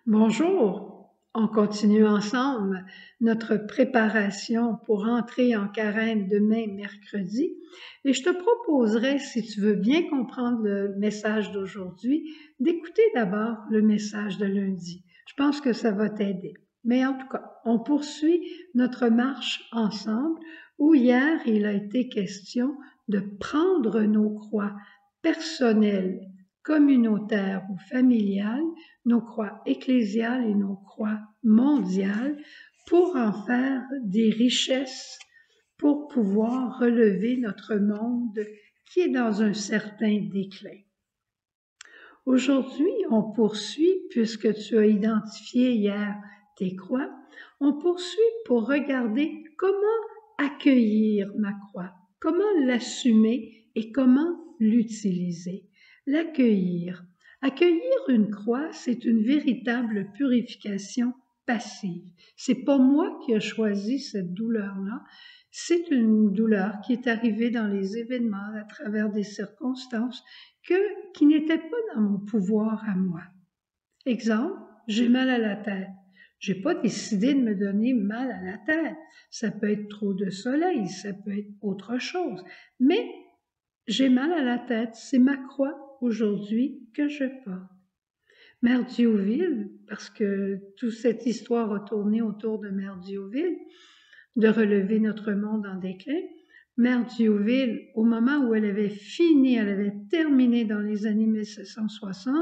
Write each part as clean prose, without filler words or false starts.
Bonjour, on continue ensemble notre préparation pour entrer en carême demain mercredi et je te proposerai, si tu veux bien comprendre le message d'aujourd'hui, d'écouter d'abord le message de lundi. Je pense que ça va t'aider. Mais en tout cas, on poursuit notre marche ensemble où hier il a été question de prendre nos croix personnelles, communautaires ou familiales, nos croix ecclésiales et nos croix mondiales pour en faire des richesses pour pouvoir relever notre monde qui est dans un certain déclin. Aujourd'hui, on poursuit, puisque tu as identifié hier tes croix, on poursuit pour regarder comment accueillir ma croix, comment l'assumer et comment l'utiliser. L'accueillir. Accueillir une croix, c'est une véritable purification passive. C'est pas moi qui ai choisi cette douleur-là. C'est une douleur qui est arrivée dans les événements à travers des circonstances qui n'étaient pas dans mon pouvoir à moi. Exemple, j'ai mal à la tête. J'ai pas décidé de me donner mal à la tête. Ça peut être trop de soleil, ça peut être autre chose. Mais j'ai mal à la tête, c'est ma croix aujourd'hui que je porte. Mère Diouville, parce que toute cette histoire a tourné autour de Mère Diouville, de relever notre monde en déclin. Mère Diouville, au moment où elle avait fini, elle avait terminé dans les années 1760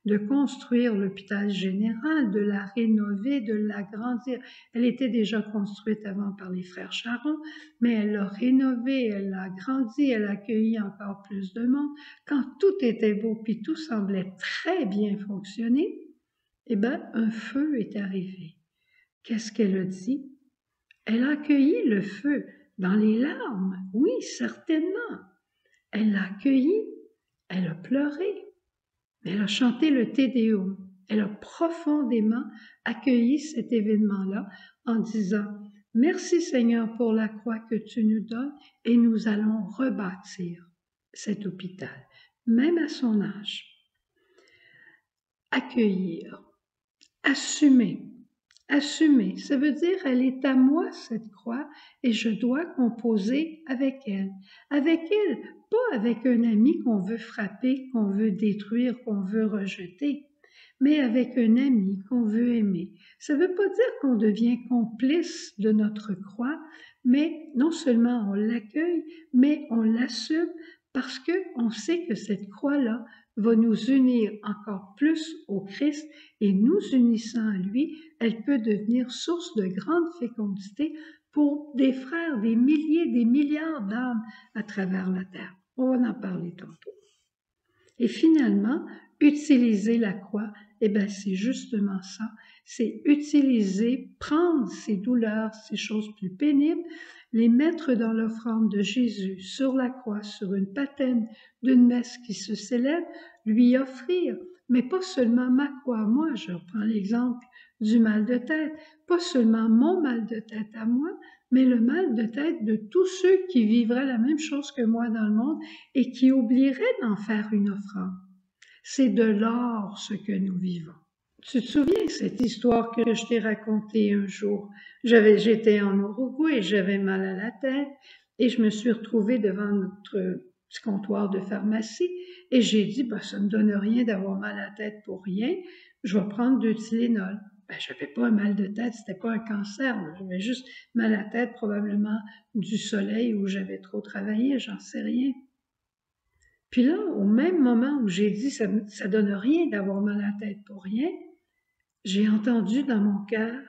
de construire l'hôpital général, de la rénover, de l'agrandir. Elle était déjà construite avant par les frères Charon, mais elle l'a rénovée, elle l'a agrandie, elle a accueilli encore plus de monde. Quand tout était beau puis tout semblait très bien fonctionner, eh bien, un feu est arrivé. Qu'est-ce qu'elle a dit? Elle a accueilli le feu dans les larmes, oui, certainement. Elle l'a accueilli, elle a pleuré, mais elle a chanté le Te Deum. Elle a profondément accueilli cet événement-là en disant « Merci Seigneur pour la croix que tu nous donnes et nous allons rebâtir cet hôpital, même à son âge. » Accueillir, assumer. Assumer, ça veut dire elle est à moi cette croix et je dois composer avec elle. Avec elle, pas avec un ami qu'on veut frapper, qu'on veut détruire, qu'on veut rejeter, mais avec un ami qu'on veut aimer. Ça veut pas dire qu'on devient complice de notre croix, mais non seulement on l'accueille, mais on l'assume parce qu'on sait que cette croix-là va nous unir encore plus au Christ et nous unissant à lui, elle peut devenir source de grande fécondité pour des frères, des milliers, des milliards d'âmes à travers la terre. On va en parler tantôt. Et finalement, utiliser la croix, eh bien, c'est justement ça. C'est utiliser, prendre ces douleurs, ces choses plus pénibles, les mettre dans l'offrande de Jésus sur la croix, sur une patène d'une messe qui se célèbre, lui offrir, mais pas seulement ma croix. Moi, je reprends l'exemple du mal de tête, pas seulement mon mal de tête à moi, mais le mal de tête de tous ceux qui vivraient la même chose que moi dans le monde et qui oublieraient d'en faire une offrande. C'est de l'or ce que nous vivons. Tu te souviens cette histoire que je t'ai racontée un jour? J'étais en Uruguay, j'avais mal à la tête et je me suis retrouvée devant notre petit comptoir de pharmacie et j'ai dit, ça ne me donne rien d'avoir mal à la tête pour rien, je vais prendre 2 Tylenol. Je n'avais pas un mal de tête, c'était pas un cancer, j'avais juste mal à la tête, probablement du soleil où j'avais trop travaillé, j'en sais rien. Puis là, au même moment où j'ai dit ça donne rien d'avoir mal à la tête pour rien, j'ai entendu dans mon cœur,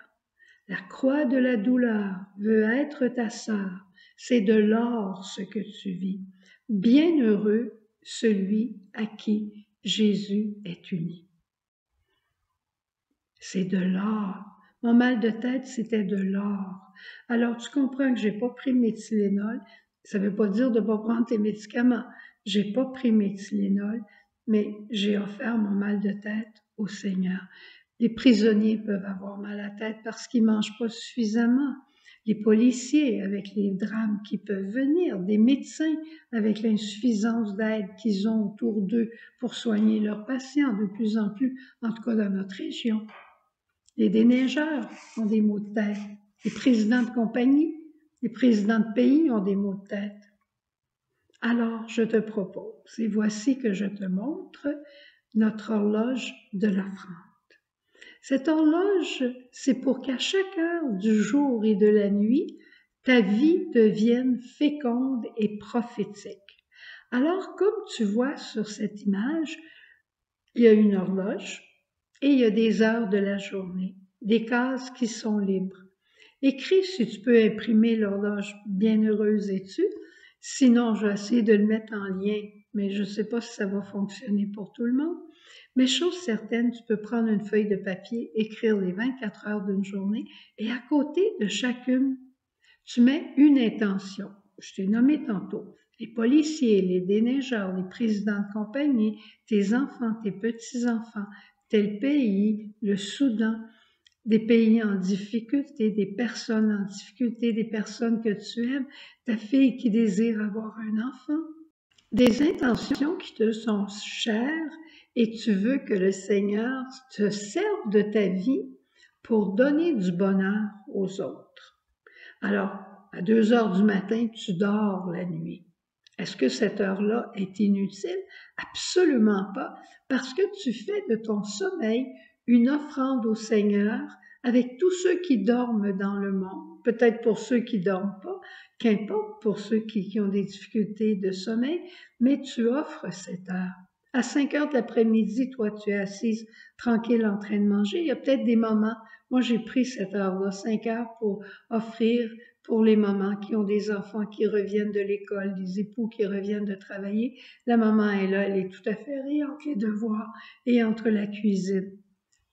la croix de la douleur veut être ta sœur, c'est de l'or ce que tu vis. Bienheureux celui à qui Jésus est uni. C'est de l'or. Mon mal de tête, c'était de l'or. Alors, tu comprends que j'ai pas pris mes Tylenol. Ça veut pas dire de pas prendre tes médicaments. J'ai pas pris mes Tylenol, mais j'ai offert mon mal de tête au Seigneur. Les prisonniers peuvent avoir mal à la tête parce qu'ils mangent pas suffisamment. Les policiers avec les drames qui peuvent venir, des médecins avec l'insuffisance d'aide qu'ils ont autour d'eux pour soigner leurs patients de plus en plus, en tout cas dans notre région. Les déneigeurs ont des maux de tête. Les présidents de compagnie, les présidents de pays ont des maux de tête. Alors, je te propose, et voici que je te montre notre horloge de l'offrande. Cette horloge, c'est pour qu'à chaque heure du jour et de la nuit, ta vie devienne féconde et prophétique. Alors, comme tu vois sur cette image, il y a une horloge et il y a des heures de la journée, des cases qui sont libres. Écris si tu peux imprimer l'horloge Bienheureuse es-tu. Sinon, je vais essayer de le mettre en lien, mais je ne sais pas si ça va fonctionner pour tout le monde. Mais chose certaine, tu peux prendre une feuille de papier, écrire les 24 heures d'une journée et à côté de chacune, tu mets une intention. Je t'ai nommé tantôt. Les policiers, les déneigeurs, les présidents de compagnie, tes enfants, tes petits-enfants, tel pays, le Soudan, des pays en difficulté, des personnes en difficulté, des personnes que tu aimes, ta fille qui désire avoir un enfant, des intentions qui te sont chères et tu veux que le Seigneur te serve de ta vie pour donner du bonheur aux autres. Alors, à 2 heures du matin, tu dors la nuit. Est-ce que cette heure-là est inutile? Absolument pas, parce que tu fais de ton sommeil une offrande au Seigneur avec tous ceux qui dorment dans le monde, peut-être pour ceux qui dorment pas, qu'importe pour ceux qui ont des difficultés de sommeil, mais tu offres cette heure. À 5 heures de l'après-midi, toi, tu es assise tranquille en train de manger. Il y a peut-être des moments, moi j'ai pris cette heure-là, 5 heures pour offrir pour les mamans qui ont des enfants qui reviennent de l'école, des époux qui reviennent de travailler. La maman est là, elle est tout à fait rie entre les devoirs et entre la cuisine.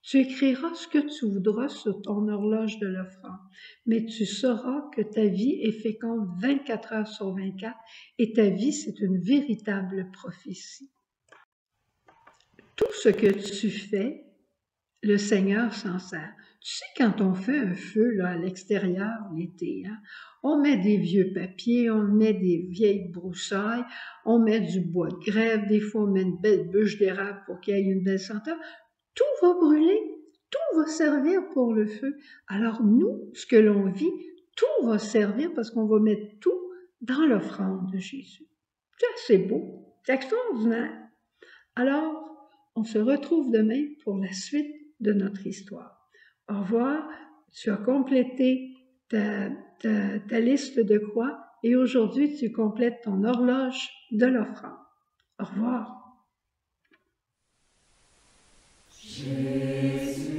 Tu écriras ce que tu voudras sur ton horloge de l'offrande, mais tu sauras que ta vie est féconde 24 heures sur 24 et ta vie, c'est une véritable prophétie. Tout ce que tu fais, le Seigneur s'en sert. Tu sais, quand on fait un feu là, à l'extérieur l'été, on met des vieux papiers, on met des vieilles broussailles, on met du bois de grève, des fois on met une belle bûche d'érable pour qu'il y ait une belle senteur. Tout va brûler, tout va servir pour le feu. Alors nous, ce que l'on vit, tout va servir parce qu'on va mettre tout dans l'offrande de Jésus. C'est beau, c'est extraordinaire. Alors, on se retrouve demain pour la suite de notre histoire. Au revoir, tu as complété ta liste de croix et aujourd'hui tu complètes ton horloge de l'offrande. Au revoir. Jésus.